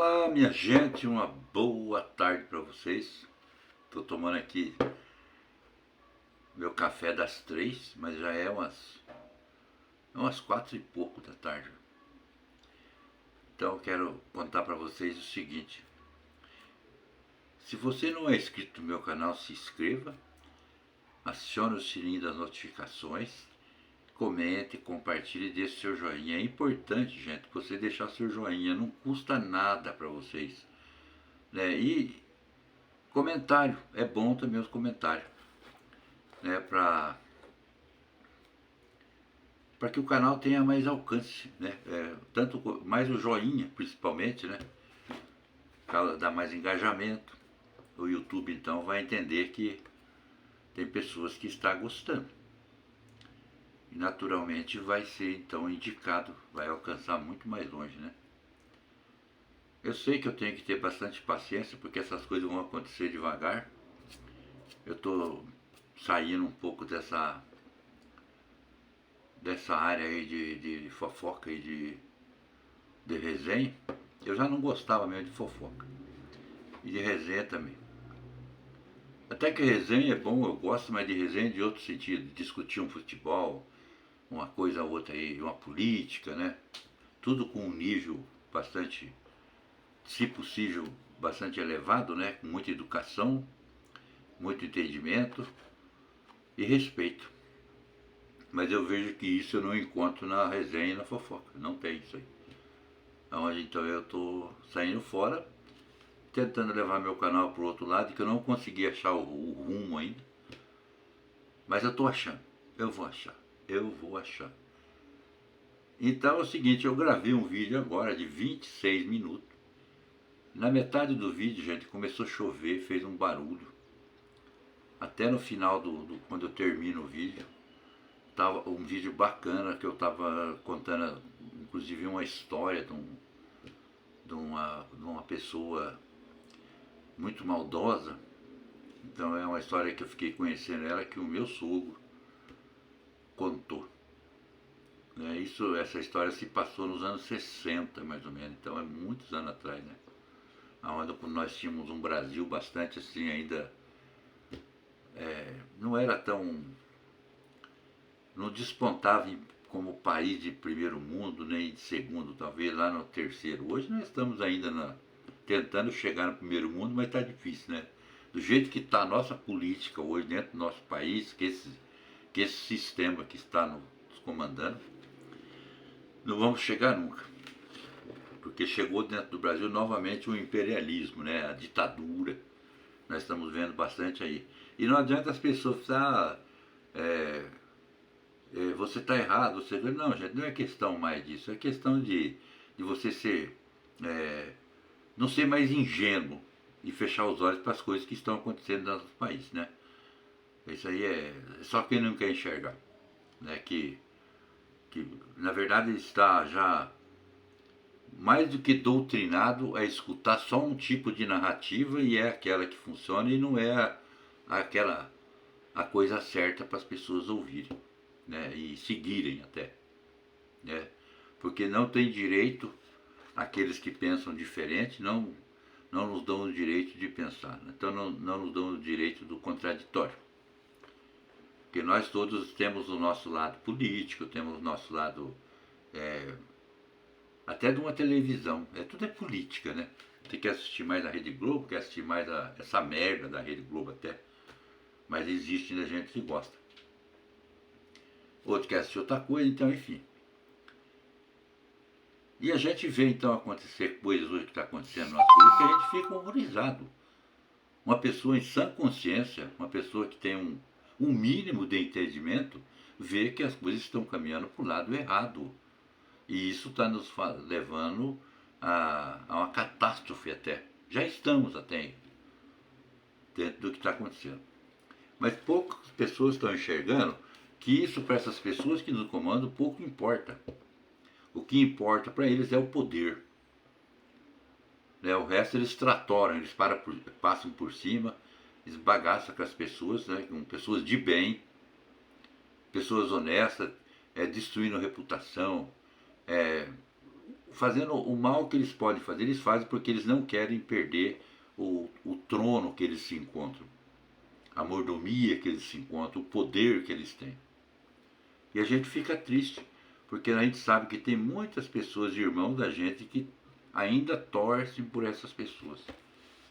Olá, minha gente, uma boa tarde para vocês. Estou tomando aqui meu café das 3, mas já é umas 4 e pouco da tarde. Então eu quero contar para vocês o seguinte: se você não é inscrito no meu canal, se inscreva, acione o sininho das notificações, comente, compartilhe e deixe seu joinha. É importante, gente, você deixar seu joinha, não custa nada para vocês, né? E comentário, é bom também os comentários, né? Para que o canal tenha mais alcance, né? Tanto mais o joinha, principalmente, né? Dá mais engajamento. O YouTube então vai entender que tem pessoas que estão gostando. E naturalmente vai ser então indicado, vai alcançar muito mais longe, né? Eu sei que eu tenho que ter bastante paciência porque essas coisas vão acontecer devagar. Eu estou saindo um pouco dessa área aí de fofoca e de resenha. Eu já não gostava mesmo de fofoca e de resenha também. Até que resenha é bom, eu gosto, mas de resenha de outro sentido, discutir um futebol, uma coisa ou outra aí, uma política, né? Tudo com um nível bastante, se possível, bastante elevado, né? Com muita educação, muito entendimento e respeito. Mas eu vejo que isso eu não encontro na resenha e na fofoca, não tem isso aí. Onde então eu estou saindo fora, tentando levar meu canal para o outro lado, que eu não consegui achar o rumo ainda. Mas eu estou achando, eu vou achar. Então é o seguinte, eu gravei um vídeo agora de 26 minutos. Na metade do vídeo, gente, começou a chover, fez um barulho. Até no final, quando eu termino o vídeo, tava um vídeo bacana que eu estava contando, inclusive uma história de uma pessoa muito maldosa. Então é uma história que eu fiquei conhecendo ela, que o meu sogro contou. Essa história se passou nos anos 60, mais ou menos, então é muitos anos atrás, né? Onde nós tínhamos um Brasil bastante assim ainda, não era tão, não despontava como país de primeiro mundo, nem de segundo, talvez lá no terceiro. Hoje nós estamos ainda tentando chegar no primeiro mundo, mas está difícil, né? Do jeito que está a nossa política hoje dentro do nosso país, que esse sistema que está nos comandando, não vamos chegar nunca. Porque chegou dentro do Brasil novamente o imperialismo, né? A ditadura. Nós estamos vendo bastante aí. E não adianta as pessoas falar, você está errado, você... Não, gente, não é questão mais disso. É questão de você não ser mais ingênuo e fechar os olhos para as coisas que estão acontecendo no nosso país, né? Isso aí é só quem não quer enxergar, né? Que na verdade está já mais do que doutrinado a escutar só um tipo de narrativa e é aquela que funciona e não é aquela a coisa certa para as pessoas ouvirem, né? E seguirem até, né? Porque não tem direito aqueles que pensam diferente, não nos dão o direito de pensar, né? Então não nos dão o direito do contraditório. Porque nós todos temos o nosso lado político, temos o nosso lado até de uma televisão. Tudo é política, né? Você quer assistir mais a Rede Globo, quer assistir mais essa merda da Rede Globo até. Mas existe ainda gente que gosta. Outro quer assistir outra coisa, então enfim. E a gente vê então acontecer coisas hoje que está acontecendo na política que a gente fica horrorizado. Uma pessoa em sã consciência, uma pessoa que tem um mínimo de entendimento, vê que as coisas estão caminhando para o lado errado. E isso está nos levando a uma catástrofe até. Já estamos até dentro do que está acontecendo. Mas poucas pessoas estão enxergando que isso para essas pessoas que nos comandam pouco importa. O que importa para eles é o poder. Né? O resto eles tratoram, eles passam por cima, esbagaçam com as pessoas, né? Com pessoas de bem, pessoas honestas, destruindo reputação, fazendo o mal que eles podem fazer, eles fazem porque eles não querem perder o trono que eles se encontram, a mordomia que eles se encontram, o poder que eles têm. E a gente fica triste, porque a gente sabe que tem muitas pessoas, irmãos da gente, que ainda torcem por essas pessoas.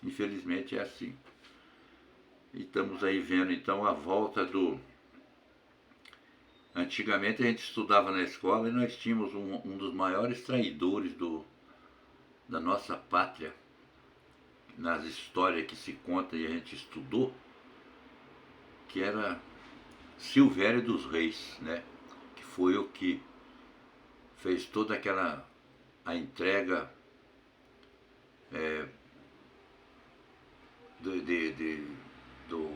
Infelizmente é assim. E estamos aí vendo então a volta do... Antigamente a gente estudava na escola e nós tínhamos um dos maiores traidores da nossa pátria, nas histórias que se conta e a gente estudou, que era Silvério dos Reis, né? Que foi o que fez toda a entrega do, de, de, do,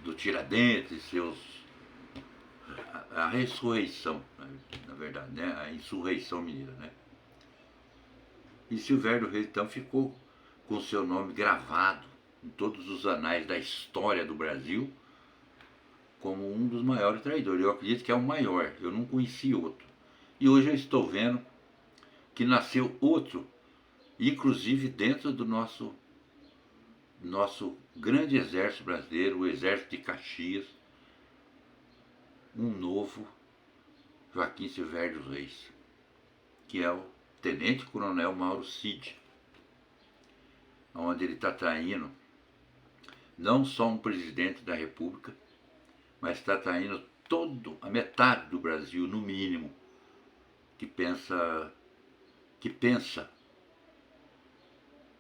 do Tiradentes, a ressurreição, na verdade, né? A insurreição mineira, né? E Silvério Reis então ficou com seu nome gravado em todos os anais da história do Brasil como um dos maiores traidores. Eu acredito que é o maior, eu não conheci outro. E hoje eu estou vendo que nasceu outro, inclusive dentro do nosso grande exército brasileiro, o exército de Caxias, um novo Joaquim Silvério dos Reis, que é o Tenente Coronel Mauro Cid, onde ele está traindo não só um presidente da República, mas está traindo a metade do Brasil, no mínimo, que pensa,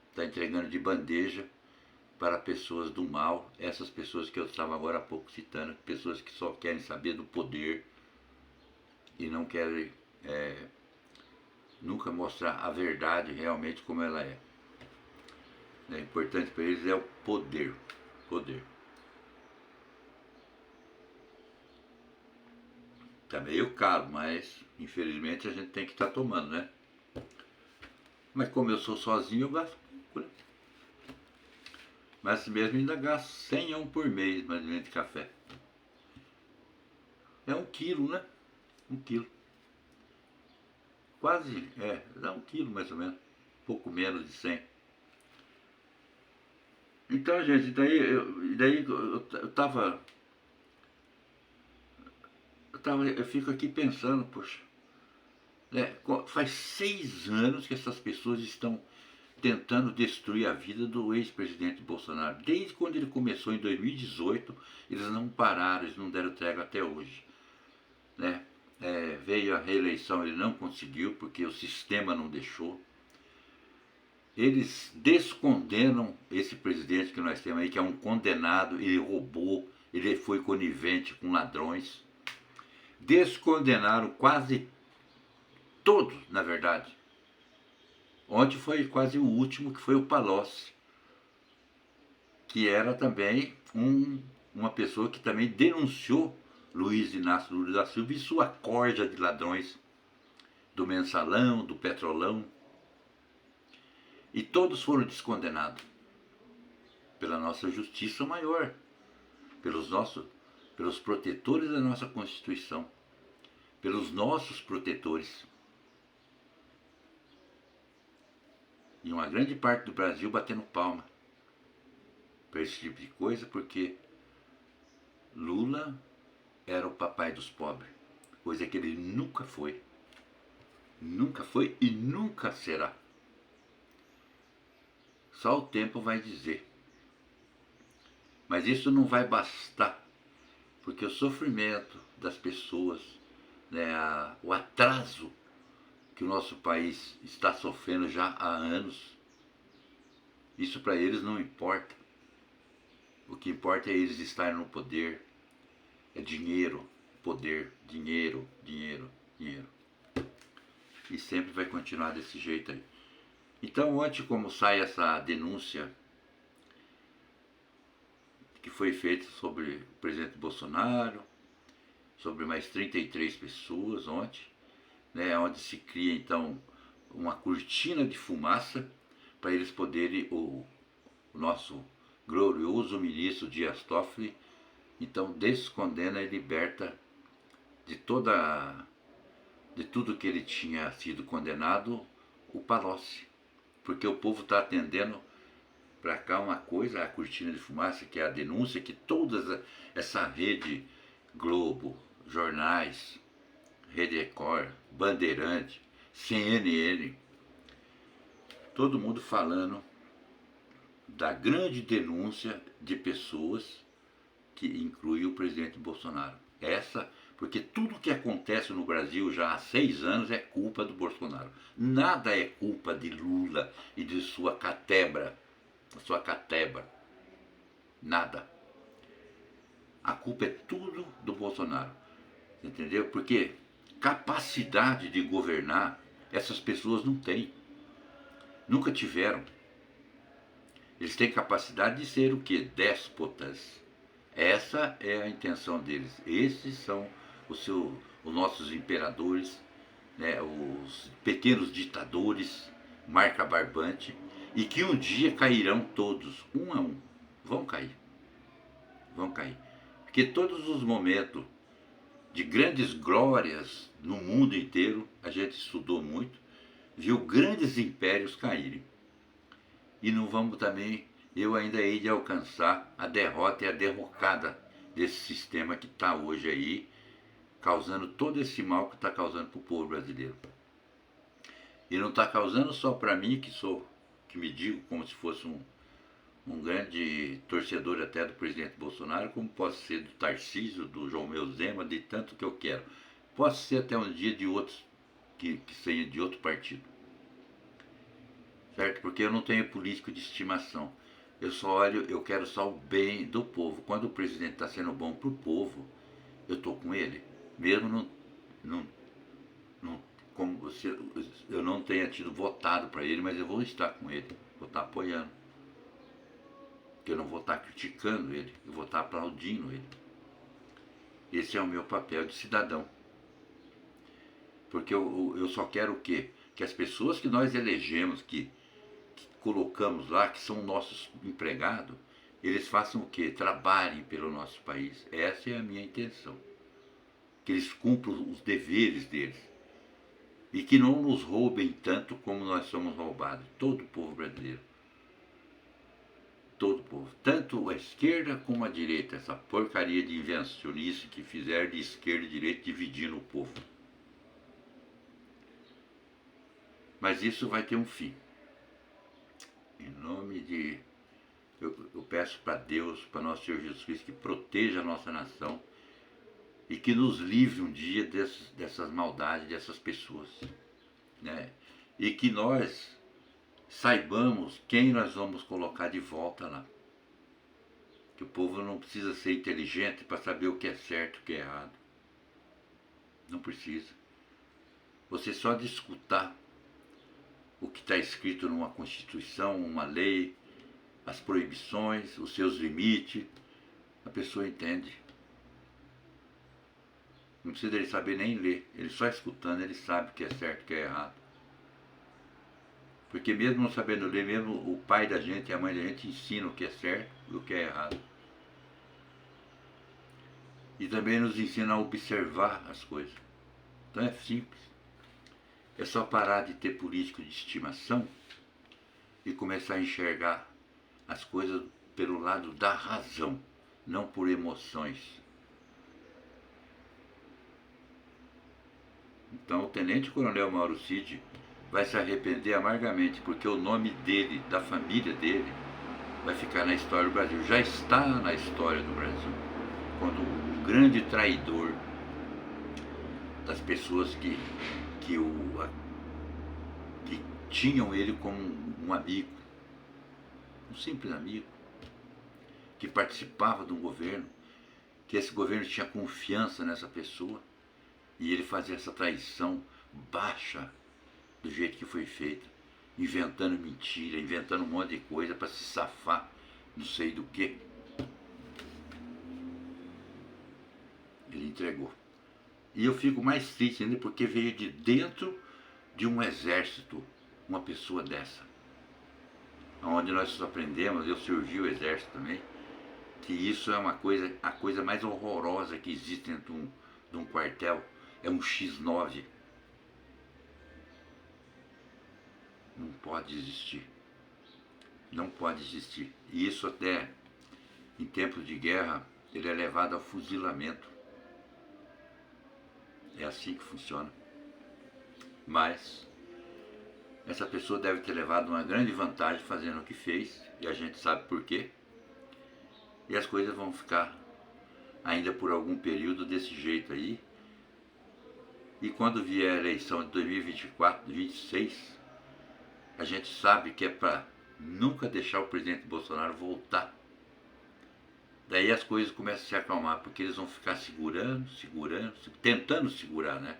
está entregando de bandeja para pessoas do mal, essas pessoas que eu estava agora há pouco citando, pessoas que só querem saber do poder e não querem nunca mostrar a verdade realmente como ela é. O importante para eles é o poder. Poder. Tá meio caro, mas infelizmente a gente tem que estar tomando, né? Mas como eu sou sozinho, eu gasto pouco, né? Mas assim mesmo ainda gasto 100 por mês, mais ou menos, de café. É 1 quilo, né? 1 quilo. Quase, dá 1 quilo mais ou menos. Pouco menos de 100. Então, gente, eu fico aqui pensando, poxa, né, faz 6 anos que essas pessoas estão tentando destruir a vida do ex-presidente Bolsonaro. Desde quando ele começou em 2018, eles não pararam, eles não deram trégua até hoje. Né? Veio a reeleição, ele não conseguiu, porque o sistema não deixou. Eles descondenam esse presidente que nós temos aí, que é um condenado, ele roubou, ele foi conivente com ladrões. Descondenaram quase todos, na verdade. Ontem foi quase o último, que foi o Palocci, que era também uma pessoa que também denunciou Luiz Inácio Lula da Silva e sua corja de ladrões do Mensalão, do Petrolão. E todos foram descondenados pela nossa justiça maior, pelos protetores da nossa Constituição, pelos nossos protetores. E uma grande parte do Brasil batendo palma para esse tipo de coisa, porque Lula era o papai dos pobres, coisa que ele nunca foi. Nunca foi e nunca será. Só o tempo vai dizer. Mas isso não vai bastar, porque o sofrimento das pessoas, né, o atraso que o nosso país está sofrendo já há anos, isso para eles não importa. O que importa é eles estarem no poder. É dinheiro, poder, dinheiro, dinheiro, dinheiro. E sempre vai continuar desse jeito aí. Então, ontem, como sai essa denúncia que foi feita sobre o presidente Bolsonaro, sobre mais 33 pessoas ontem, né, onde se cria então uma cortina de fumaça para eles poderem, o nosso glorioso ministro Dias Toffoli, então descondena e liberta de tudo que ele tinha sido condenado o Palocci, porque o povo está atendendo para cá uma coisa, a cortina de fumaça, que é a denúncia que toda essa rede Globo, jornais, Rede Record, Bandeirante, CNN, todo mundo falando da grande denúncia de pessoas que inclui o presidente Bolsonaro. Porque tudo que acontece no Brasil já há 6 anos é culpa do Bolsonaro. Nada é culpa de Lula e de sua catebra. Nada. A culpa é tudo do Bolsonaro. Entendeu? Porque capacidade de governar essas pessoas não têm. Nunca tiveram. Eles têm capacidade de ser o quê? Déspotas. Essa é a intenção deles. Esses são os nossos imperadores, né, os pequenos ditadores, marca barbante, e que um dia cairão todos, um a um. Vão cair. Vão cair. Porque todos os momentos de grandes glórias no mundo inteiro, a gente estudou muito, viu grandes impérios caírem. E não vamos também, eu ainda hei de alcançar a derrota e a derrocada desse sistema que está hoje aí, causando todo esse mal que está causando para o povo brasileiro. E não está causando só para mim, que me digo como se fosse um grande torcedor até do presidente Bolsonaro, como posso ser do Tarcísio, do João Meu Zema, de tanto que eu quero. Posso ser até um dia de outros que sejam de outro partido. Certo? Porque eu não tenho político de estimação. Eu só olho, eu quero só o bem do povo. Quando o presidente está sendo bom para o povo, eu estou com ele. Mesmo como se eu não tenha tido votado para ele, mas eu vou estar com ele. Vou estar apoiando. Porque eu não vou estar criticando ele, eu vou estar aplaudindo ele. Esse é o meu papel de cidadão. Porque eu só quero o quê? Que as pessoas que nós elegemos, que colocamos lá, que são nossos empregados, eles façam o quê? Trabalhem pelo nosso país. Essa é a minha intenção. Que eles cumpram os deveres deles. E que não nos roubem tanto como nós somos roubados. Todo o povo brasileiro. Todo o povo. Tanto a esquerda como a direita. Essa porcaria de invencionice que fizeram de esquerda e direita dividindo o povo. Mas isso vai ter um fim. Em nome de... Eu peço para Deus, para nosso Senhor Jesus Cristo, que proteja a nossa nação e que nos livre um dia dessas maldades, dessas pessoas. Né? E que nós saibamos quem nós vamos colocar de volta lá. Que o povo não precisa ser inteligente para saber o que é certo e o que é errado. Não precisa. Você só de escutar o que está escrito numa Constituição, uma lei, as proibições, os seus limites, a pessoa entende. Não precisa ele saber nem ler, ele só escutando, ele sabe o que é certo e o que é errado. Porque mesmo não sabendo ler, mesmo o pai da gente e a mãe da gente ensinam o que é certo e o que é errado. E também nos ensina a observar as coisas. Então é simples. É só parar de ter político de estimação e começar a enxergar as coisas pelo lado da razão, não por emoções. Então o Tenente Coronel Mauro Cid vai se arrepender amargamente, porque o nome dele, da família dele, vai ficar na história do Brasil. Já está na história do Brasil. Quando o grande traidor das pessoas que tinham ele como um amigo, um simples amigo, que participava de um governo, que esse governo tinha confiança nessa pessoa, e ele fazia essa traição baixa do jeito que foi feita, inventando mentira, inventando um monte de coisa para se safar, não sei do que. Ele entregou. E eu fico mais triste ainda porque veio de dentro de um exército uma pessoa dessa. Onde nós aprendemos, eu servi o exército também, que isso é a coisa mais horrorosa que existe dentro de um quartel, é um X9. Não pode existir. Não pode existir. E isso até em tempos de guerra, ele é levado ao fuzilamento. É assim que funciona. Mas essa pessoa deve ter levado uma grande vantagem fazendo o que fez, e a gente sabe por quê. E as coisas vão ficar ainda por algum período desse jeito aí. E quando vier a eleição de 2024, 2026, a gente sabe que é para nunca deixar o presidente Bolsonaro voltar. Daí as coisas começam a se acalmar, porque eles vão ficar segurando, tentando segurar, né?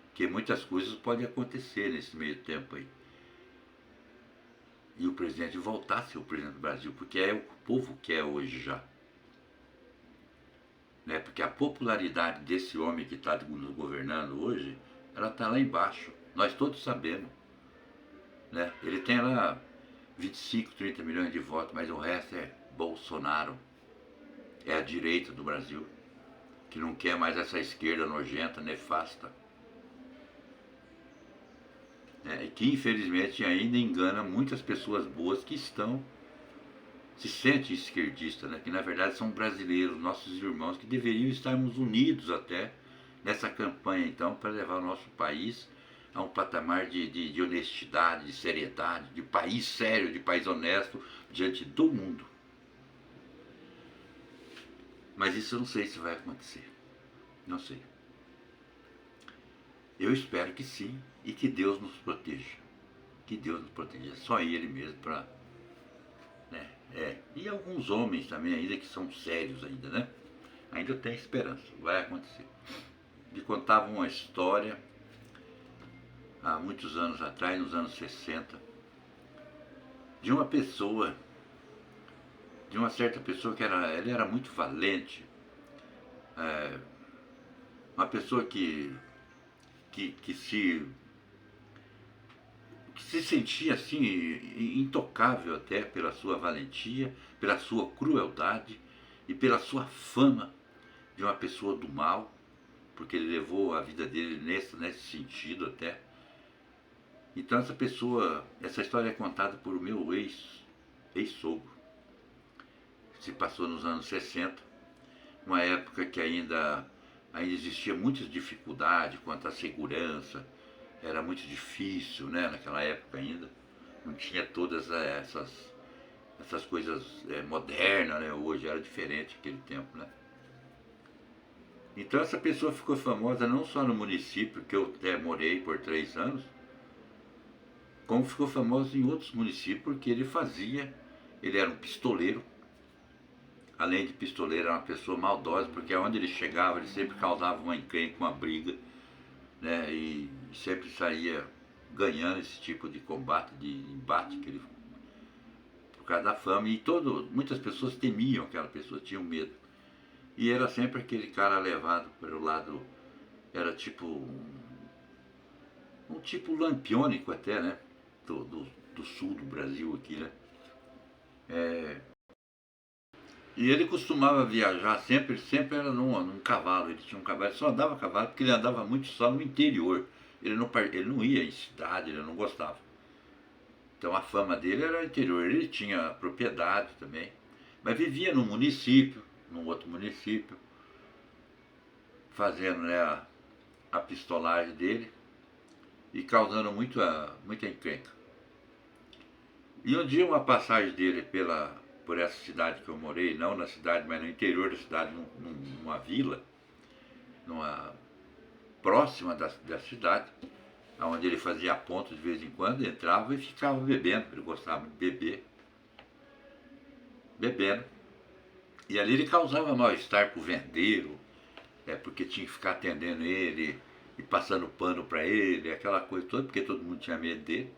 Porque muitas coisas podem acontecer nesse meio tempo aí. E o presidente voltar a ser o presidente do Brasil, porque é o povo que é hoje já. Né? Porque a popularidade desse homem que está nos governando hoje, ela está lá embaixo. Nós todos sabemos. Né? Ele tem lá 25, 30 milhões de votos, mas o resto é Bolsonaro. É a direita do Brasil, que não quer mais essa esquerda nojenta, nefasta. E que infelizmente ainda engana muitas pessoas boas que se sentem esquerdistas, né? Que na verdade são brasileiros, nossos irmãos, que deveriam estarmos unidos até nessa campanha então para levar o nosso país a um patamar de honestidade, de seriedade, de país sério, de país honesto diante do mundo. Mas isso eu não sei se vai acontecer. Não sei. Eu espero que sim e que Deus nos proteja. Que Deus nos proteja. Só Ele mesmo para... Né? E alguns homens também ainda que são sérios ainda, né? Ainda tem esperança. Vai acontecer. Me contavam uma história há muitos anos atrás, nos anos 60, de uma pessoa, de uma certa pessoa que ele era muito valente, uma pessoa que se sentia assim intocável até pela sua valentia, pela sua crueldade e pela sua fama de uma pessoa do mal, porque ele levou a vida dele nesse sentido até. Então essa história é contada por o meu ex-sogro. Se passou nos anos 60, uma época que ainda existia muitas dificuldades quanto à segurança, era muito difícil, né, naquela época ainda. Não tinha todas essas coisas modernas, né, hoje era diferente naquele tempo, né. Então essa pessoa ficou famosa não só no município, que eu até morei por 3 anos, como ficou famoso em outros municípios, porque ele era um pistoleiro. Além de pistoleiro, era uma pessoa maldosa, porque onde ele chegava, ele sempre causava uma encrenca, uma briga, né? E sempre saía ganhando esse tipo de combate, de embate, por causa da fama. E muitas pessoas temiam aquela pessoa, tinham medo. E era sempre aquele cara levado pelo lado, era tipo um tipo lampiônico até, né? Do sul do Brasil aqui, né? E ele costumava viajar sempre era num cavalo. Ele tinha um cavalo, ele só andava a cavalo porque ele andava muito só no interior. Ele não ia em cidade, ele não gostava. Então a fama dele era interior. Ele tinha propriedade também, mas vivia num município, num outro município, fazendo, né, a pistolagem dele e causando muita encrenca. E um dia uma passagem dele por essa cidade que eu morei, não na cidade, mas no interior da cidade, numa vila, próxima da cidade, onde ele fazia ponto de vez em quando, entrava e ficava bebendo, ele gostava de beber, bebendo. E ali ele causava mal-estar para o vendeiro, porque tinha que ficar atendendo ele e passando pano para ele, aquela coisa toda, porque todo mundo tinha medo dele.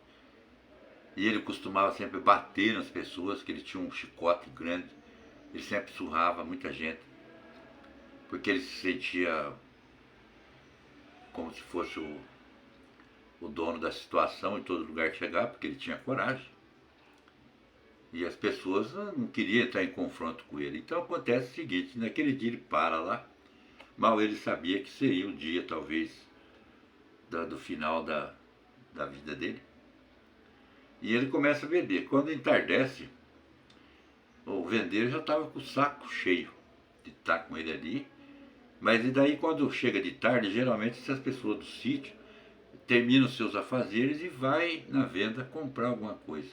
E ele costumava sempre bater nas pessoas, que ele tinha um chicote grande. Ele sempre surrava muita gente, porque ele se sentia como se fosse o dono da situação em todo lugar que chegava, porque ele tinha coragem. E as pessoas não queriam entrar em confronto com ele. Então acontece o seguinte, naquele dia ele para lá, mal ele sabia que seria o dia, talvez, do final da vida dele. E ele começa a vender. Quando entardece, o vendeiro já estava com o saco cheio de estar com ele ali. Mas e daí quando chega de tarde, geralmente essas pessoas do sítio terminam os seus afazeres e vai na venda comprar alguma coisa,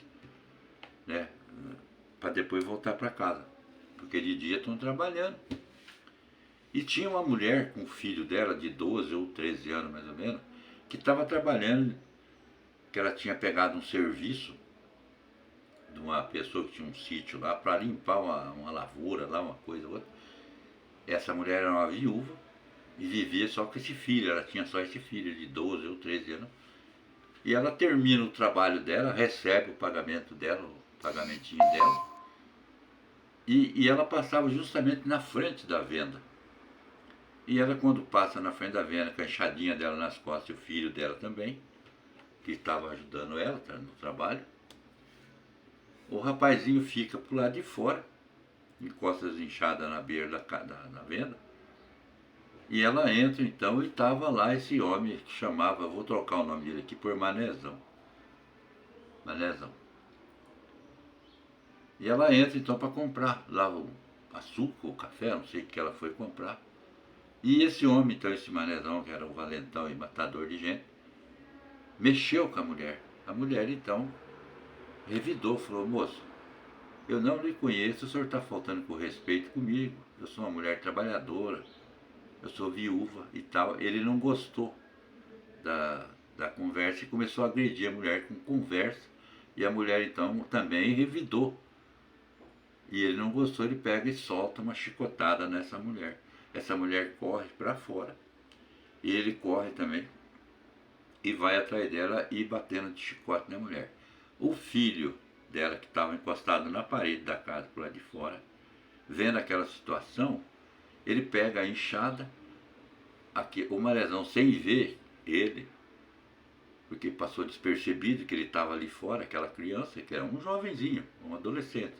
né? Para depois voltar para casa. Porque de dia estão trabalhando. E tinha uma mulher com o filho dela, de 12 ou 13 anos mais ou menos, que estava trabalhando, que ela tinha pegado um serviço de uma pessoa que tinha um sítio lá para limpar uma lavoura lá, uma coisa ou outra. Essa mulher era uma viúva e vivia só com esse filho, ela tinha só esse filho de 12 ou 13 anos. E ela termina o trabalho dela, recebe o pagamento dela, o pagamentinho dela, e ela passava justamente na frente da venda. E ela, quando passa na frente da venda, com a enxadinha dela nas costas, e o filho dela também, que estava ajudando ela no trabalho, o rapazinho fica pro lado de fora, encosta as enxadas na beira da venda, e ela entra então e estava lá esse homem que chamava, vou trocar o nome dele aqui por Manezão. Manezão. E ela entra então para comprar lá o açúcar, o café, não sei o que ela foi comprar. E esse homem, então, esse Manezão, que era um valentão e matador de gente, mexeu com a mulher. A mulher então revidou, falou: moço, eu não lhe conheço, o senhor está faltando com respeito comigo. Eu sou uma mulher trabalhadora, eu sou viúva e tal. Ele não gostou da conversa e começou a agredir a mulher com conversa. E a mulher então também revidou. E ele não gostou, ele pega e solta uma chicotada nessa mulher. Essa mulher corre para fora. E ele corre também e vai atrás dela e batendo de chicote na mulher. O filho dela, que estava encostado na parede da casa por lá de fora, vendo aquela situação, ele pega a enxada, aqui, o Marezão, sem ver ele, porque passou despercebido que ele estava ali fora, aquela criança, que era um jovenzinho, um adolescente.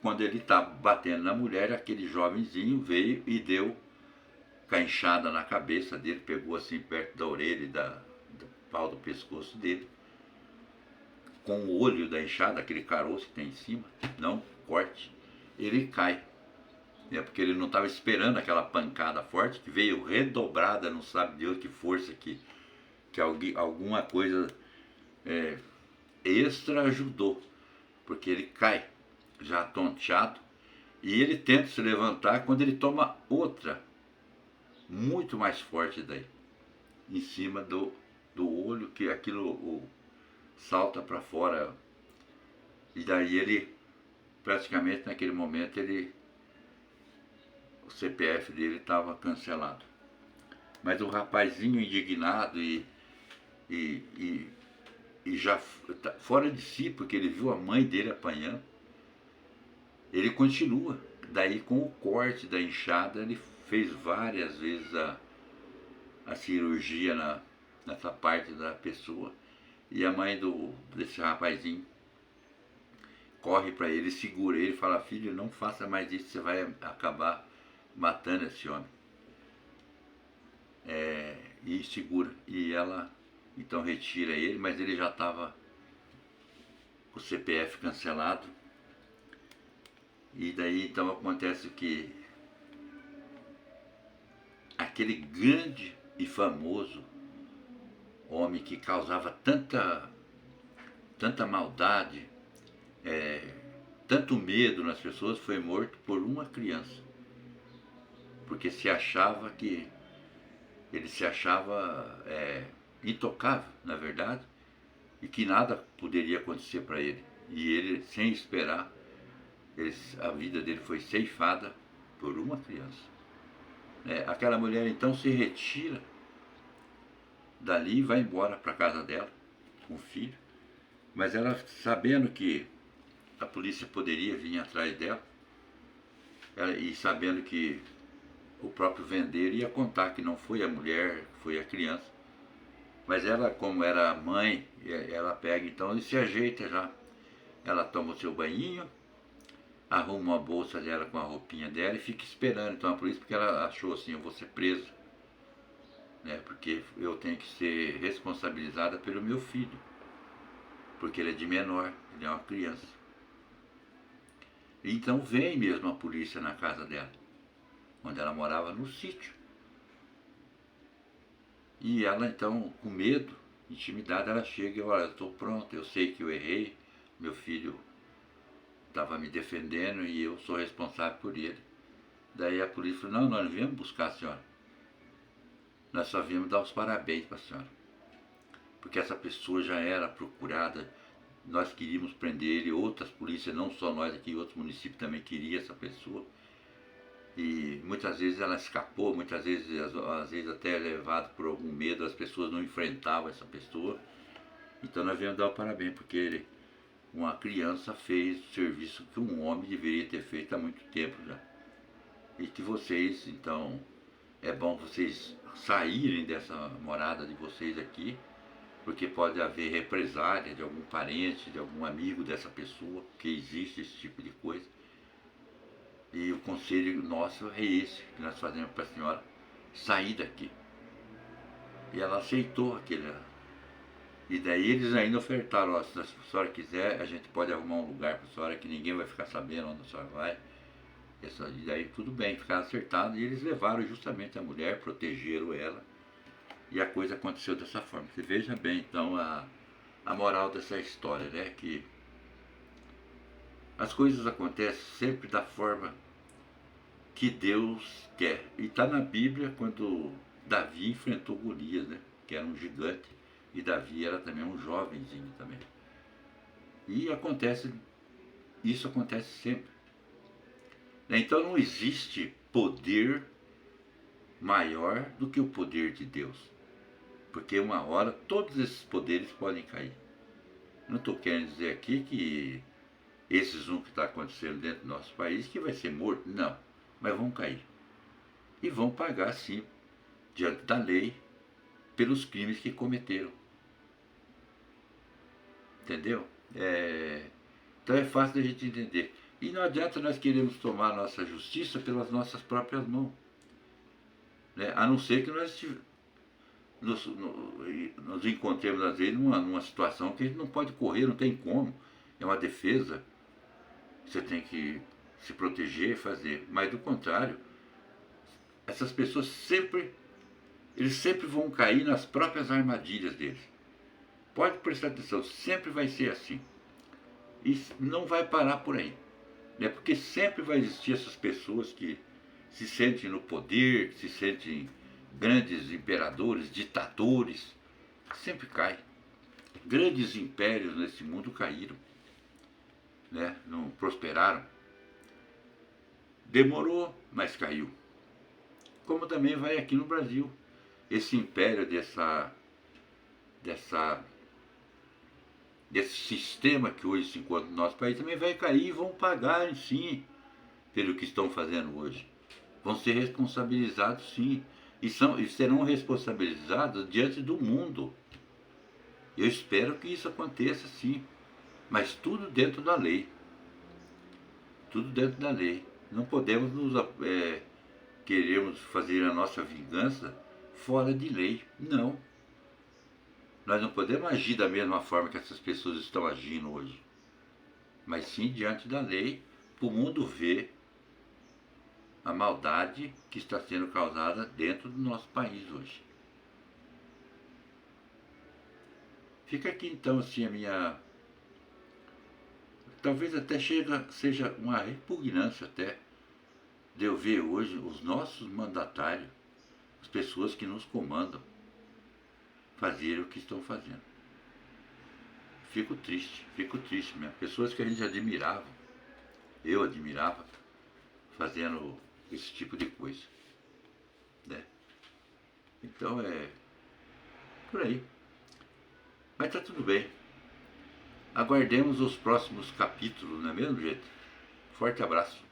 Quando ele está batendo na mulher, aquele jovenzinho veio e deu com a enxada na cabeça dele, pegou assim perto da orelha e do pau do pescoço dele, com o olho da enxada, aquele caroço que tem em cima, não corte, ele cai. Porque ele não estava esperando aquela pancada forte que veio redobrada, não sabe de onde, que força que alguma coisa extra ajudou, porque ele cai já tonteado e ele tenta se levantar quando ele toma outra muito mais forte daí, em cima do olho, que aquilo salta para fora. E daí ele, praticamente naquele momento, o CPF dele estava cancelado. Mas o rapazinho indignado e já fora de si, porque ele viu a mãe dele apanhando, ele continua. Daí, com o corte da enxada, ele fez várias vezes a cirurgia nessa parte da pessoa. E a mãe desse rapazinho corre para ele, segura ele e fala: filho, não faça mais isso, você vai acabar matando esse homem. E segura. E ela então retira ele, mas ele já estava com o CPF cancelado. E daí então acontece que aquele grande e famoso homem que causava tanta maldade, tanto medo nas pessoas, foi morto por uma criança. Porque ele se achava intocável, na verdade, e que nada poderia acontecer para ele. E ele, sem esperar, a vida dele foi ceifada por uma criança. Aquela mulher então se retira dali e vai embora para a casa dela com o filho, mas ela, sabendo que a polícia poderia vir atrás dela, e sabendo que o próprio vendeiro ia contar que não foi a mulher, foi a criança, mas ela, como era mãe, ela pega então e se ajeita já. Ela toma o seu banhinho, arruma uma bolsa dela com a roupinha dela e fica esperando então a polícia, porque ela achou assim: eu vou ser presa, porque eu tenho que ser responsabilizada pelo meu filho. porque ele é de menor, ele é uma criança. Então vem mesmo a polícia na casa dela, onde ela morava no sítio. E ela então, com medo, intimidada, ela chega e olha, eu estou pronta, eu sei que eu errei, meu filho estava me defendendo e eu sou responsável por ele. Daí a polícia falou, não, nós não viemos buscar a senhora. Nós só viemos dar os parabéns para a senhora. Porque essa pessoa já era procurada, nós queríamos prender ele, outras polícias, não só nós aqui, outros municípios também queriam essa pessoa. E muitas vezes ela escapou, muitas vezes, às vezes até levado por algum medo, as pessoas não enfrentavam essa pessoa. Então nós viemos dar o parabéns, porque uma criança fez o serviço que um homem deveria ter feito há muito tempo já. E que vocês, então, é bom vocês saírem dessa morada de vocês aqui, porque pode haver represália de algum parente, de algum amigo dessa pessoa, que existe esse tipo de coisa. E o conselho nosso é esse, que nós fazemos para a senhora sair daqui. E ela aceitou aquele. E daí eles ainda ofertaram, ó, se a senhora quiser, a gente pode arrumar um lugar para a senhora que ninguém vai ficar sabendo onde a senhora vai. E daí tudo bem, ficaram acertados. E eles levaram justamente a mulher, protegeram ela. E a coisa aconteceu dessa forma. Você veja bem, então, a moral dessa história, né? Que as coisas acontecem sempre da forma que Deus quer. E está na Bíblia quando Davi enfrentou Golias, né? Que era um gigante. E Davi era também um jovenzinho também. E isso acontece sempre. Então não existe poder maior do que o poder de Deus. Porque uma hora todos esses poderes podem cair. Não estou querendo dizer aqui que esses que está acontecendo dentro do nosso país que vai ser morto, não. Mas vão cair. E vão pagar, sim, diante da lei, pelos crimes que cometeram. Entendeu? Então é fácil da gente entender. E não adianta nós queremos tomar a nossa justiça pelas nossas próprias mãos. Né? A não ser que nós nos encontremos, às vezes, numa situação que a gente não pode correr, não tem como. É uma defesa. Você tem que se proteger, fazer. Mas, do contrário, essas pessoas eles sempre vão cair nas próprias armadilhas deles. Pode prestar atenção, sempre vai ser assim. E não vai parar por aí. Né? Porque sempre vai existir essas pessoas que se sentem no poder, que se sentem grandes imperadores, ditadores. Sempre cai. Grandes impérios nesse mundo caíram. Né? Não prosperaram. Demorou, mas caiu. Como também vai aqui no Brasil. Esse império desse sistema que hoje se encontra no nosso país também vai cair e vão pagar, sim, pelo que estão fazendo hoje. Vão ser responsabilizados, sim, e serão responsabilizados diante do mundo. Eu espero que isso aconteça, sim, mas tudo dentro da lei. Tudo dentro da lei. Não podemos queremos fazer a nossa vingança fora de lei. Não. Nós não podemos agir da mesma forma que essas pessoas estão agindo hoje. Mas sim diante da lei, para o mundo ver a maldade que está sendo causada dentro do nosso país hoje. Fica aqui então assim a minha... Talvez até seja uma repugnância até de eu ver hoje os nossos mandatários, as pessoas que nos comandam, fazer o que estão fazendo. Fico triste mesmo. Pessoas que a gente admirava, eu admirava, fazendo esse tipo de coisa. Né? Então é por aí. Mas tá tudo bem. Aguardemos os próximos capítulos, não é mesmo, gente? Forte abraço.